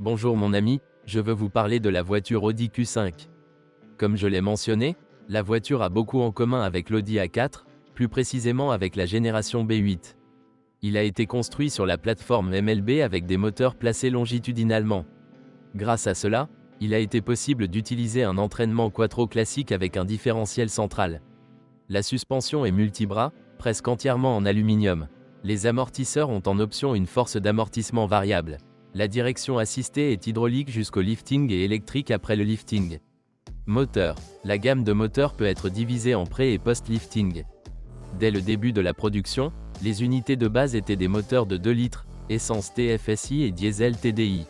Bonjour mon ami, je veux vous parler de la voiture Audi Q5. Comme je l'ai mentionné, la voiture a beaucoup en commun avec l'Audi A4, plus précisément avec la génération B8. Il a été construit sur la plateforme MLB avec des moteurs placés longitudinalement. Grâce à cela, il a été possible d'utiliser un entraînement quattro classique avec un différentiel central. La suspension est multibras, presque entièrement en aluminium. Les amortisseurs ont en option une force d'amortissement variable. La direction assistée est hydraulique jusqu'au lifting et électrique après le lifting. Moteur. La gamme de moteurs peut être divisée en pré- et post-lifting. Dès le début de la production, les unités de base étaient des moteurs de 2 litres, essence TFSI et diesel TDI.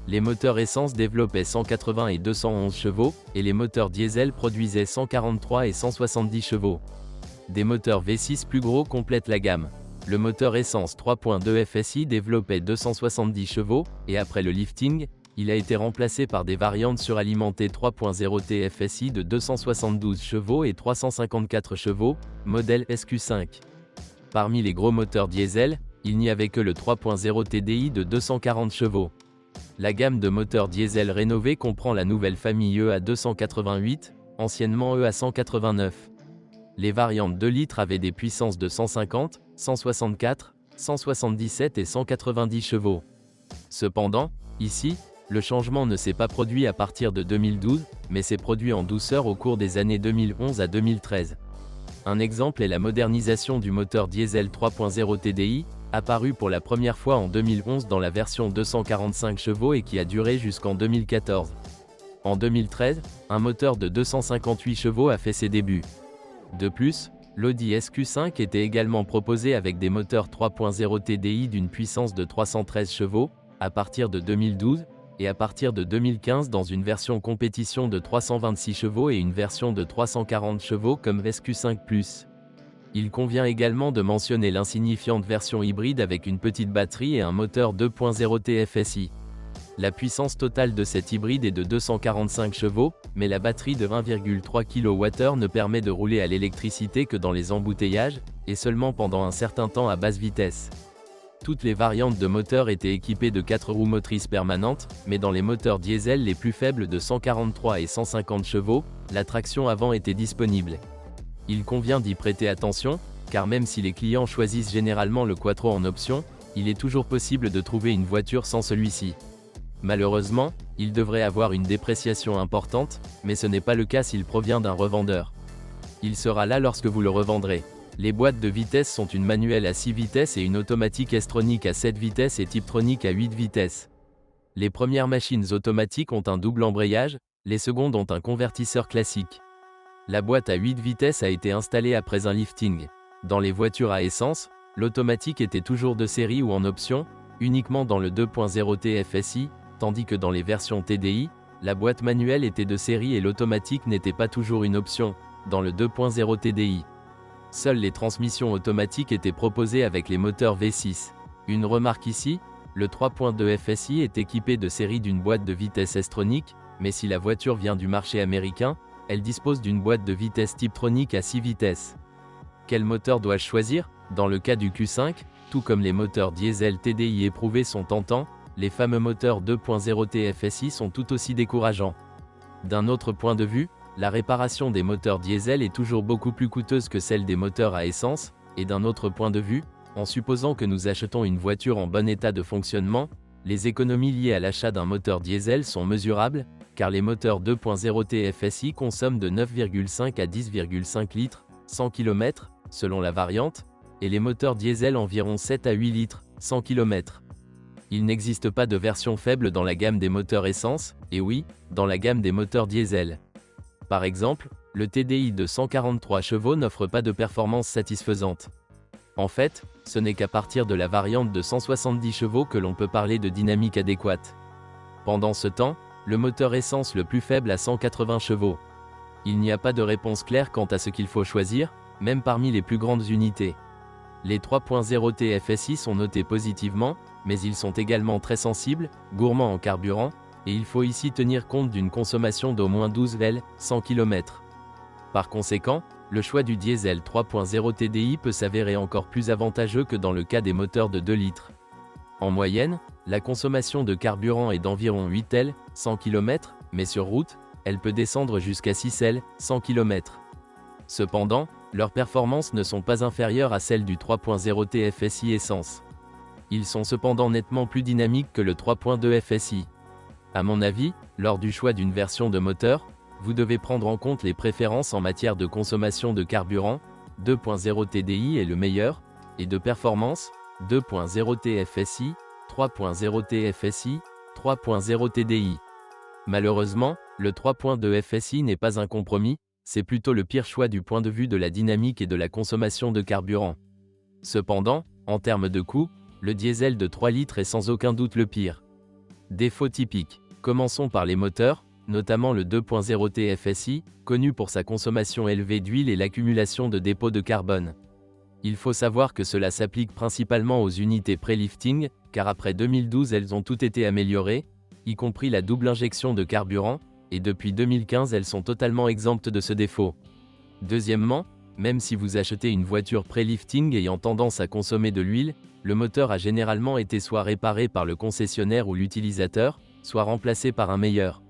Les moteurs essence développaient 180 et 211 chevaux, et les moteurs diesel produisaient 143 et 170 chevaux. Des moteurs V6 plus gros complètent la gamme. Le moteur essence 3.2 FSI développait 270 chevaux, et après le lifting, il a été remplacé par des variantes suralimentées 3.0 TFSI de 272 chevaux et 354 chevaux, modèle SQ5. Parmi les gros moteurs diesel, il n'y avait que le 3.0 TDI de 240 chevaux. La gamme de moteurs diesel rénovés comprend la nouvelle famille EA288, anciennement EA189. Les variantes 2 litres avaient des puissances de 150, 164, 177 et 190 chevaux. Cependant, ici, le changement ne s'est pas produit à partir de 2012, mais s'est produit en douceur au cours des années 2011 à 2013. Un exemple est la modernisation du moteur diesel 3.0 TDI, apparu pour la première fois en 2011 dans la version 245 chevaux et qui a duré jusqu'en 2014. En 2013, un moteur de 258 chevaux a fait ses débuts. De plus, l'Audi SQ5 était également proposé avec des moteurs 3.0 TDI d'une puissance de 313 chevaux, à partir de 2012, et à partir de 2015 dans une version compétition de 326 chevaux et une version de 340 chevaux comme SQ5+. Il convient également de mentionner l'insignifiante version hybride avec une petite batterie et un moteur 2.0 TFSI. La puissance totale de cet hybride est de 245 chevaux, mais la batterie de 1,3 kWh ne permet de rouler à l'électricité que dans les embouteillages, et seulement pendant un certain temps à basse vitesse. Toutes les variantes de moteurs étaient équipées de 4 roues motrices permanentes, mais dans les moteurs diesel les plus faibles de 143 et 150 chevaux, la traction avant était disponible. Il convient d'y prêter attention, car même si les clients choisissent généralement le quattro en option, il est toujours possible de trouver une voiture sans celui-ci. Malheureusement, il devrait avoir une dépréciation importante, mais ce n'est pas le cas s'il provient d'un revendeur. Il sera là lorsque vous le revendrez. Les boîtes de vitesses sont une manuelle à 6 vitesses et une automatique S-Tronic à 7 vitesses et Tiptronic à 8 vitesses. Les premières machines automatiques ont un double embrayage, les secondes ont un convertisseur classique. La boîte à 8 vitesses a été installée après un lifting. Dans les voitures à essence, l'automatique était toujours de série ou en option, uniquement dans le 2.0 TFSI, tandis que dans les versions TDI, la boîte manuelle était de série et l'automatique n'était pas toujours une option, dans le 2.0 TDI. Seules les transmissions automatiques étaient proposées avec les moteurs V6. Une remarque ici, le 3.2 FSI est équipé de série d'une boîte de vitesse S-Tronic, mais si la voiture vient du marché américain, elle dispose d'une boîte de vitesse Tiptronic à 6 vitesses. Quel moteur dois-je choisir? Dans le cas du Q5, tout comme les moteurs diesel TDI éprouvés sont tentants, les fameux moteurs 2.0 TFSI sont tout aussi décourageants. D'un autre point de vue, la réparation des moteurs diesel est toujours beaucoup plus coûteuse que celle des moteurs à essence, et d'un autre point de vue, en supposant que nous achetons une voiture en bon état de fonctionnement, les économies liées à l'achat d'un moteur diesel sont mesurables, car les moteurs 2.0 TFSI consomment de 9,5 à 10,5 litres, 100 km, selon la variante, et les moteurs diesel environ 7 à 8 litres, 100 km. Il n'existe pas de version faible dans la gamme des moteurs essence, et oui, dans la gamme des moteurs diesel. Par exemple, le TDI de 143 chevaux n'offre pas de performance satisfaisante. En fait, ce n'est qu'à partir de la variante de 170 chevaux que l'on peut parler de dynamique adéquate. Pendant ce temps, le moteur essence le plus faible a 180 chevaux. Il n'y a pas de réponse claire quant à ce qu'il faut choisir, même parmi les plus grandes unités. Les 3.0 TFSI sont notés positivement, mais ils sont également très sensibles, gourmands en carburant, et il faut ici tenir compte d'une consommation d'au moins 12 L, 100 km. Par conséquent, le choix du diesel 3.0 TDI peut s'avérer encore plus avantageux que dans le cas des moteurs de 2 litres. En moyenne, La consommation de carburant est d'environ 8 L, 100 km, mais sur route, elle peut descendre jusqu'à 6 L, 100 km. Cependant, leurs performances ne sont pas inférieures à celles du 3.0 TFSI essence. Ils sont cependant nettement plus dynamiques que le 3.2 FSI. À mon avis, lors du choix d'une version de moteur, vous devez prendre en compte les préférences en matière de consommation de carburant, 2.0 TDI est le meilleur, et de performance, 2.0 TFSI, 3.0 TFSI, 3.0 TDI. Malheureusement, le 3.2 FSI n'est pas un compromis, c'est plutôt le pire choix du point de vue de la dynamique et de la consommation de carburant. Cependant, en termes de coût, le diesel de 3 litres est sans aucun doute le pire. Défauts typiques. Commençons par les moteurs, notamment le 2.0 TFSI, connu pour sa consommation élevée d'huile et l'accumulation de dépôts de carbone. Il faut savoir que cela s'applique principalement aux unités pré-lifting, car après 2012 elles ont toutes été améliorées, y compris la double injection de carburant, et depuis 2015 elles sont totalement exemptes de ce défaut. Deuxièmement, même si vous achetez une voiture pré-lifting ayant tendance à consommer de l'huile, le moteur a généralement été soit réparé par le concessionnaire ou l'utilisateur, soit remplacé par un meilleur.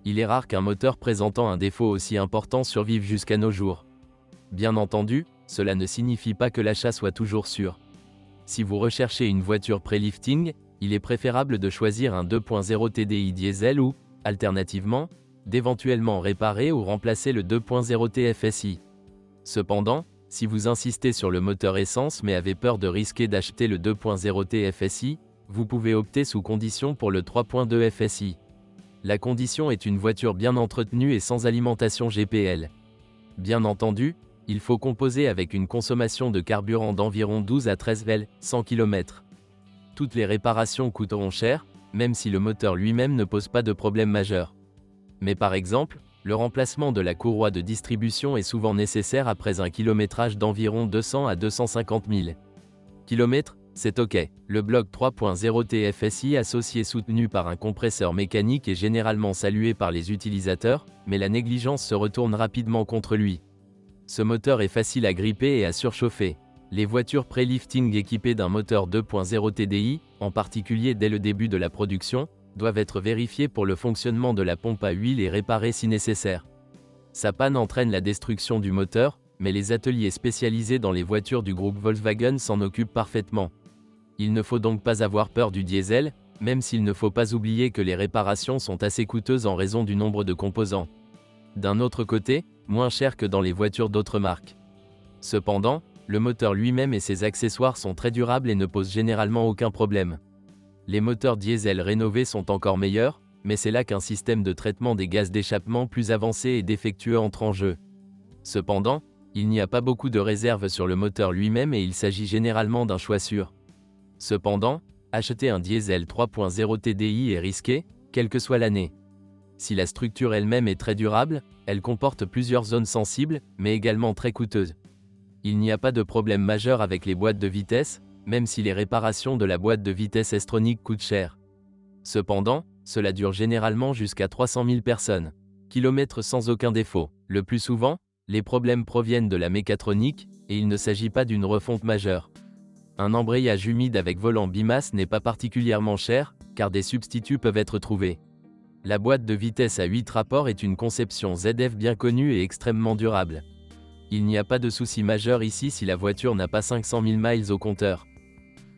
Il est rare qu'un moteur présentant un défaut aussi important survive jusqu'à nos jours. Bien entendu, cela ne signifie pas que l'achat soit toujours sûr. Si vous recherchez une voiture pré-lifting, il est préférable de choisir un 2.0 TDI diesel ou, alternativement, d'éventuellement réparer ou remplacer le 2.0 TFSI. Cependant, si vous insistez sur le moteur essence mais avez peur de risquer d'acheter le 2.0 TFSI, vous pouvez opter sous condition pour le 3.2 FSI. La condition est une voiture bien entretenue et sans alimentation GPL. Bien entendu, il faut composer avec une consommation de carburant d'environ 12 à 13 L, 100 km. Toutes les réparations coûteront cher, même si le moteur lui-même ne pose pas de problème majeur. Mais par exemple, le remplacement de la courroie de distribution est souvent nécessaire après un kilométrage d'environ 200 à 250 000 km, c'est OK. Le bloc 3.0 TFSI associé soutenu par un compresseur mécanique est généralement salué par les utilisateurs, mais la négligence se retourne rapidement contre lui. Ce moteur est facile à gripper et à surchauffer. Les voitures pré-lifting équipées d'un moteur 2.0 TDI, en particulier dès le début de la production, doivent être vérifiées pour le fonctionnement de la pompe à huile et réparées si nécessaire. Sa panne entraîne la destruction du moteur, mais les ateliers spécialisés dans les voitures du groupe Volkswagen s'en occupent parfaitement. Il ne faut donc pas avoir peur du diesel, même s'il ne faut pas oublier que les réparations sont assez coûteuses en raison du nombre de composants. D'un autre côté, moins cher que dans les voitures d'autres marques. Cependant, le moteur lui-même et ses accessoires sont très durables et ne posent généralement aucun problème. Les moteurs diesel rénovés sont encore meilleurs, mais c'est là qu'un système de traitement des gaz d'échappement plus avancé et défectueux entre en jeu. Cependant, il n'y a pas beaucoup de réserves sur le moteur lui-même et il s'agit généralement d'un choix sûr. Cependant, acheter un diesel 3.0 TDI est risqué, quelle que soit l'année. Si la structure elle-même est très durable, elle comporte plusieurs zones sensibles, mais également très coûteuses. Il n'y a pas de problème majeur avec les boîtes de vitesse, même si les réparations de la boîte de vitesse S-tronique coûtent cher. Cependant, cela dure généralement jusqu'à 300 000 personnes. Kilomètres sans aucun défaut. Le plus souvent, les problèmes proviennent de la mécatronique, et il ne s'agit pas d'une refonte majeure. Un embrayage humide avec volant bimasse n'est pas particulièrement cher, car des substituts peuvent être trouvés. La boîte de vitesse à 8 rapports est une conception ZF bien connue et extrêmement durable. Il n'y a pas de souci majeur ici si la voiture n'a pas 500 000 miles au compteur.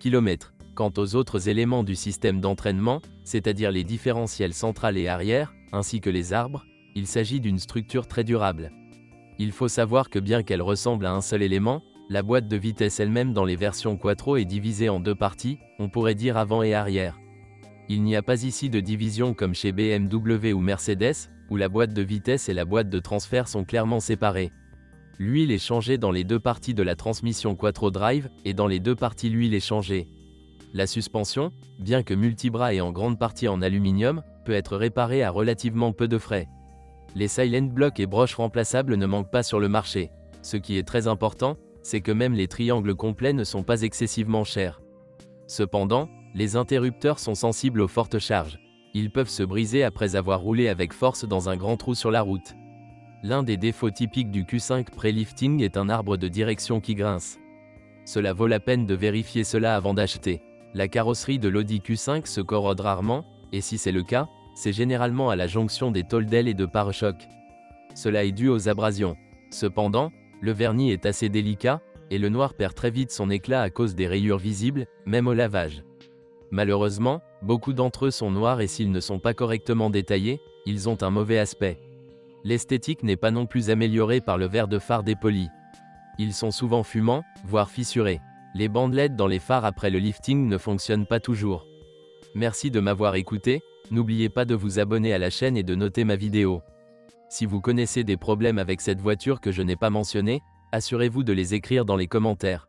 Kilomètres. Quant aux autres éléments du système d'entraînement, c'est-à-dire les différentiels central et arrière, ainsi que les arbres, il s'agit d'une structure très durable. Il faut savoir que bien qu'elle ressemble à un seul élément, la boîte de vitesse elle-même dans les versions Quattro est divisée en deux parties, on pourrait dire avant et arrière. Il n'y a pas ici de division comme chez BMW ou Mercedes, où la boîte de vitesse et la boîte de transfert sont clairement séparées. L'huile est changée dans les deux parties de la transmission Quattro Drive, et dans les deux parties l'huile est changée. La suspension, bien que multibras et en grande partie en aluminium, peut être réparée à relativement peu de frais. Les silent blocks et broches remplaçables ne manquent pas sur le marché. Ce qui est très important, c'est que même les triangles complets ne sont pas excessivement chers. Cependant, les interrupteurs sont sensibles aux fortes charges. Ils peuvent se briser après avoir roulé avec force dans un grand trou sur la route. L'un des défauts typiques du Q5 pré-lifting est un arbre de direction qui grince. Cela vaut la peine de vérifier cela avant d'acheter. La carrosserie de l'Audi Q5 se corrode rarement, et si c'est le cas, c'est généralement à la jonction des tôles d'aile et de pare-chocs. Cela est dû aux abrasions. Cependant, le vernis est assez délicat, et le noir perd très vite son éclat à cause des rayures visibles, même au lavage. Malheureusement, beaucoup d'entre eux sont noirs et s'ils ne sont pas correctement détaillés, ils ont un mauvais aspect. L'esthétique n'est pas non plus améliorée par le verre de phare dépoli. Ils sont souvent fumants, voire fissurés. Les bandelettes dans les phares après le lifting ne fonctionnent pas toujours. Merci de m'avoir écouté, n'oubliez pas de vous abonner à la chaîne et de noter ma vidéo. Si vous connaissez des problèmes avec cette voiture que je n'ai pas mentionné, assurez-vous de les écrire dans les commentaires.